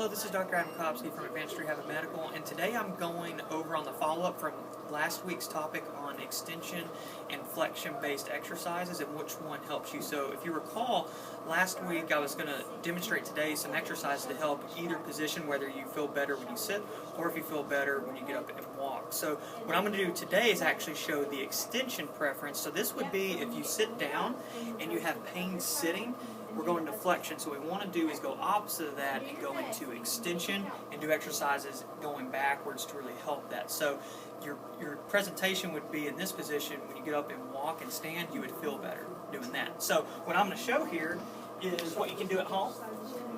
Hello, this is Dr. Adam Kopsky from Advanced Rehab and Medical, and today I'm going over on the follow-up from last week's topic on extension and flexion-based exercises and which one helps you. So if you recall, last week I was going to demonstrate today some exercises to help either position, whether you feel better when you sit or if you feel better when you get up and walk. So what I'm going to do today is actually show the extension preference. So this would be if you sit down and you have pain sitting, we're going to flexion. So what we want to do is go opposite of that and go into extension and do exercises going backwards to really help that. So your presentation would be in this position. When you get up and walk and stand, you would feel better doing that. So what I'm going to show here is what you can do at home.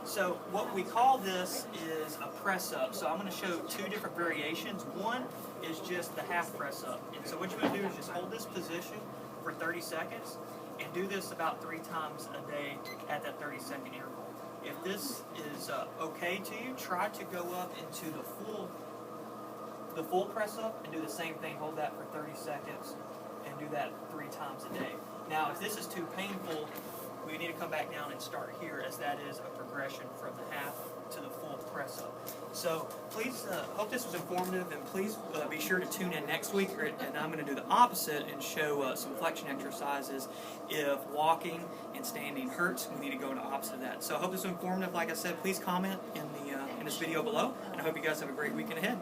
So what we call this is a press up. So I'm going to show two different variations. One is just the half press up. And so what you're going to do is just hold this position for 30 seconds and do this about 3 times a day at that 30-second interval. If this is okay to you, try to go up into the full press up and do the same thing. Hold that for 30 seconds and do that 3 times a day. Now, if this is too painful, we need to come back down and start here, as that is a progression from the half to the full press up. So please, hope this was informative, and please be sure to tune in next week, and I'm going to do the opposite and show some flexion exercises. If walking and standing hurts, we need to go into opposite of that. So I hope this was informative. Like I said, please comment in this video below, and I hope you guys have a great weekend ahead.